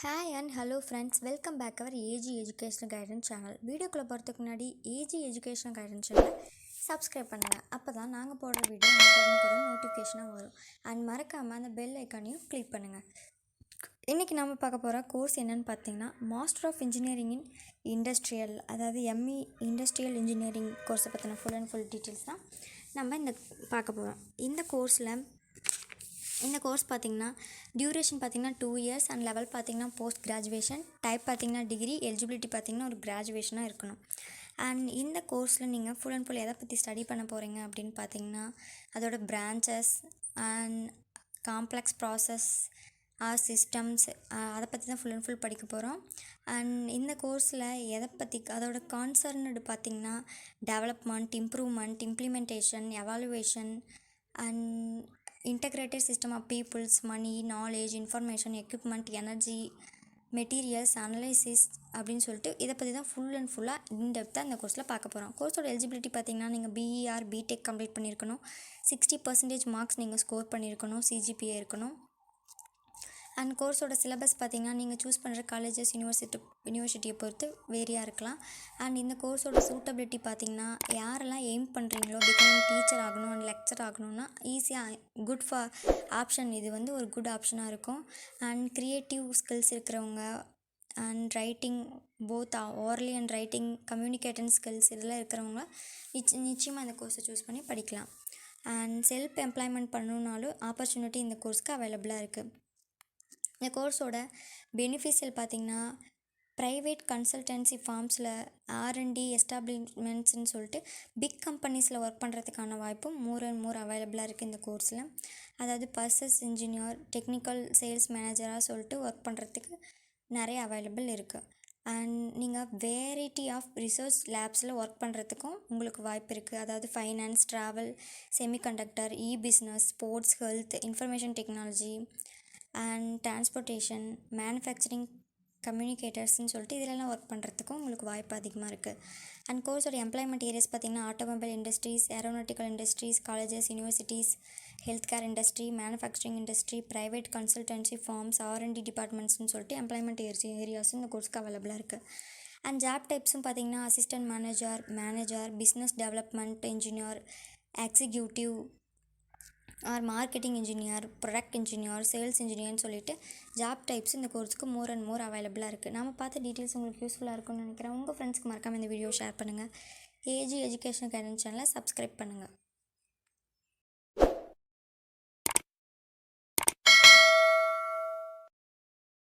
Hi and hello friends, welcome back our AG educational guidance channel. வீடியோக்குள்ளே போகிறதுக்கு முன்னாடி AG educational guidance சேனலை subscribe பண்ணுங்கள். அப்போ தான் நாங்கள் போடுற வீடியோ உங்களுக்கு நோட்டிஃபிகேஷனாக வரும். அண்ட் மறக்காமல் அந்த பெல் ஐக்கானையும் கிளிக் பண்ணுங்கள். இன்றைக்கி நம்ம பார்க்க போகிற கோர்ஸ் என்னென்னு பார்த்தீங்கன்னா, master of engineering in industrial, அதாவது எம்இ இண்டஸ்ட்ரியல் இன்ஜினியரிங் கோர்ஸை பற்றின ஃபுல் அண்ட் ஃபுல் டீட்டெயில்ஸ் தான் நம்ம பார்க்க போகிறோம். இந்த கோர்ஸ் பார்த்திங்கன்னா டியூரேஷன் பார்த்திங்கன்னா 2 years அண்ட் லெவல் பார்த்திங்கன்னா போஸ்ட் கிராஜுவேஷன், டைப் பார்த்திங்கன்னா டிகிரி, எலிஜிபிலிட்டி பார்த்திங்கன்னா ஒரு கிராஜுவேஷனாக இருக்கணும். அண்ட் இந்த கோர்ஸில் நீங்கள் ஃபுல் அண்ட் ஃபுல் எதை பற்றி ஸ்டடி பண்ண போகிறீங்க அப்படின்னு பார்த்திங்கன்னா, அதோட branches and complex process systems அதை பற்றி தான் ஃபுல் அண்ட் ஃபுல் படிக்க போகிறோம். அண்ட் இந்த கோர்ஸில் எதை பற்றி அதோட கான்சர்னடு பார்த்திங்கன்னா development, improvement, implementation, evaluation and integrated system of people's money, knowledge, information, equipment, energy, materials, analysis அப்படின்னு சொல்லிட்டு இதை பற்றி தான் ஃபுல் அண்ட் ஃபுல்லாக இன்டெப்த்தாக இந்த கோர்ஸில் பார்க்க போகிறோம். கோர்ஸோட எலிஜிபிலிட்டி பார்த்திங்கன்னா, நீங்கள் பிஇஆர் பிடெக் கம்ப்ளீட் பண்ணியிருக்கணும், 60% மார்க்ஸ் நீங்கள் ஸ்கோர் பண்ணியிருக்கணும், சிஜிபிஏ இருக்கணும். அண்ட் கோர்ஸோட சிலபஸ் பார்த்திங்கன்னா, நீங்கள் சூஸ் பண்ணுற காலேஜஸ் யூனிவர்சிட்டியை பொறுத்து வேரியாக இருக்கலாம். அண்ட் இந்த கோர்ஸோட சூட்டபிலிட்டி பார்த்திங்கன்னா, யாரெல்லாம் எய்ம் பண்ணுறீங்களோ பிகமிங் டீச்சர் ஆகணும் அண்ட் லெக்சர் ஆகணும்னா ஈஸியாக குட் ஃபார் ஆப்ஷன், இது வந்து ஒரு குட் ஆப்ஷனாக இருக்கும். அண்ட் க்ரியேட்டிவ் ஸ்கில்ஸ் இருக்கிறவங்க and writing both orally and writing, communicating skills இதெல்லாம் இருக்கிறவங்க நிச்சயமாக இந்த கோர்ஸை சூஸ் பண்ணி படிக்கலாம். அண்ட் செல்ஃப் எம்ப்ளாய்மெண்ட் பண்ணணுன்னாலும் ஆப்பர்ச்சுனிட்டி இந்த கோர்ஸ்க்கு அவைலபிளாக இருக்குது. இந்த கோர்ஸோட பெனிஃபிஷியல் பார்த்திங்கன்னா, ப்ரைவேட் கன்சல்டன்சி ஃபார்ம்ஸில் ஆர்என்டி எஸ்டாப்ளிஷ்மெண்ட்ஸ்னு சொல்லிட்டு பிக் கம்பெனிஸில் ஒர்க் பண்ணுறதுக்கான வாய்ப்பும் மோர் அண்ட் மோர் அவைலபிளாக இருக்குது இந்த கோர்ஸில். அதாவது பர்சஸ் இன்ஜினியர், டெக்னிக்கல் சேல்ஸ் மேனேஜராக சொல்லிட்டு ஒர்க் பண்ணுறதுக்கு நிறைய அவைலபிள் இருக்குது. அண்ட் நீங்கள் வெரைட்டி ஆஃப் ரிசர்ச் லேப்ஸில் ஒர்க் பண்ணுறதுக்கும் உங்களுக்கு வாய்ப்பு இருக்குது. அதாவது finance, travel, semiconductor, business, sports, health, information technology and transportation, manufacturing, கம்யூனிகேட்டர்ஸ்ன்னு சொல்லிட்டு இதிலெல்லாம் ஒர்க் பண்ணுறதுக்கும் உங்களுக்கு வாய்ப்பு அதிகமாக இருக்குது. அண்ட் கோர்ஸோட எம்ப்ளாய்மெண்ட் ஏரியாஸ் பார்த்திங்கன்னா, automobile industries, aeronautical industries, colleges, universities, health care industry, manufacturing industry, private consultancy firms, R and D டிபார்ட்மெண்ட்ஸ்னு சொல்லிட்டு எம்ப்ளாய்மெண்ட் ஏரியாஸும் இந்த கோர்ஸ்க்கு அவைலபிளாக இருக்குது. அண்ட் ஜாப் டைப்ஸும் பார்த்திங்கன்னா, assistant manager, business development engineer, executive or marketing engineer, product engineer, sales இன்ஜினியர்னு சொல்லிட்டு ஜாப் டைப்ஸ் இந்த கோர்ஸுக்கு மோர் அண்ட் மோர் அவைலபிளாக இருக்குது. நம்ம பார்த்த டீட்டெயில்ஸ் உங்களுக்கு யூஸ்ஃபுல்லாக இருக்கும்னு நினைக்கிறேன். உங்கள் ஃப்ரெண்ட்ஸ்க்கு மறக்காமல் இந்த வீடியோ ஷேர் பண்ணுங்கள். ஏஜி எஜுகேஷன் கைடன்ஸ் சேனலை சப்ஸ்கிரைப் பண்ணுங்கள்.